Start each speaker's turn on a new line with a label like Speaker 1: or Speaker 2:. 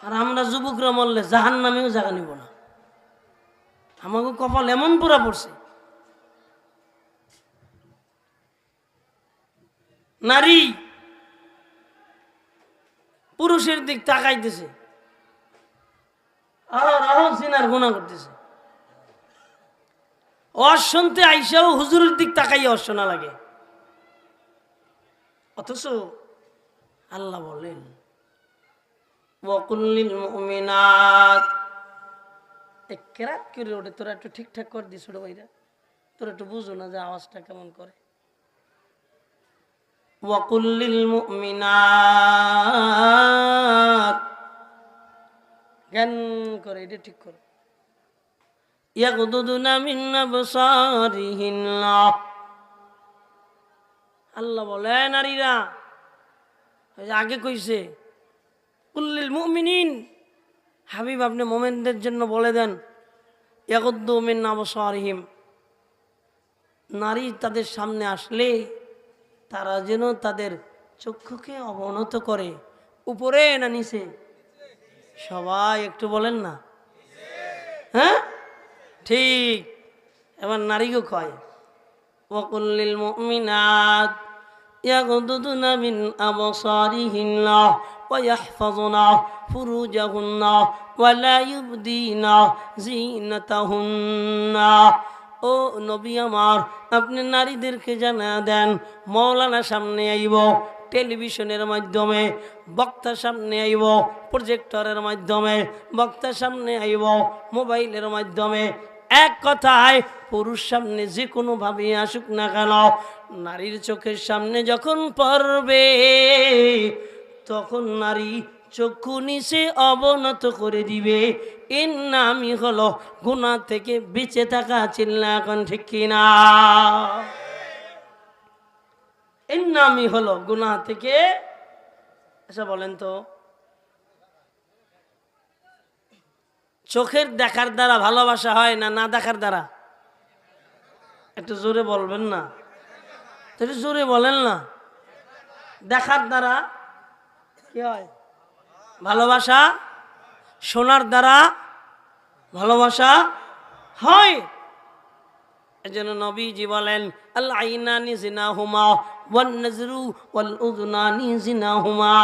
Speaker 1: আর আমরা যুবকরা মরলে জাহান্নামেও জায়গা নিব না। আমাকে কপাল এমন পুরা পড়ছে। নারী পুরুষের দিক তাকাইতেছে, জিনার গুনাহ করতেছে। শুনতে আইসাও হুজুরের দিক তাকাইয়া শোনা লাগে। অথচ আল্লাহ বলেন ওয়াকুল্লিল মুমিনাত, কেরাত করে ওঠে। তোরা একটু ঠিকঠাক করে দিস ছোট ভাইরা, তোরা একটু বুঝো না যে আওয়াজটা কেমন করে। ওয়াকুল্লিল মুমিনাত, জ্ঞান করে এটা ঠিক করে। ইয়াগুদুনা মিন আবসারিহিন্না, আল্লাহ বলে নারীরা আগে কইছে কুল্লিল মুমিনিন, হাবিব আপনি মোমেনদের জন্য বলে দেন ইয়াগুদ্দু মিন আবসারিহিম, নারী তাদের সামনে আসলে তারা যেন তাদের চক্ষুকে অবনত করে। উপরে না নিচে? সবাই একটু বলেন না। হ্যাঁ ঠিক। এবার নারীকে কয় ওয়াকুল্লিল মুমিনাত ইয়াগুদুনা মিন আবসারিহিন্না ওয়া ইয়াহফাযুনা ফুরুজাহুন্না ওয়া লা ইউবদিনা যিনাতাহুন্না। ও নবী আমার, আপনি নারীদেরকে জানা দেন মৌলানা সামনে আইব, টেলিভিশনের মাধ্যমে বক্তা সামনে আইব, প্রজেক্টরের মাধ্যমে বক্তা সামনে আইব, মোবাইলের মাধ্যমে, এক কথায় পুরুষ সামনে যে কোনোভাবে আসুক না কেন, নারীর চোখের সামনে যখন পড়বে তখন নারী চক্ষু নিচে অবনত করে দিবে। এর নামই হলো গুনাহ থেকে বেঁচে থাকা। চিল্লা এখন ঠিক কিনা? এর নামই হলো গুনাহ থেকে। আচ্ছা বলেন তো, চোখের দেখার দ্বারা ভালোবাসা হয় না না দেখার দ্বারা? একটু জোরে বলবেন না, একটু জোরে বলেন না। দেখার দ্বারা কি হয়? ভালোবাসা। শোনার দ্বারা ভালোবাসা হয়। এজন্য নবীজি বলেন আল আইনানি জিনাহুমা ওয়ান নাজরু ওয়াল উযনানি জিনাহুমা।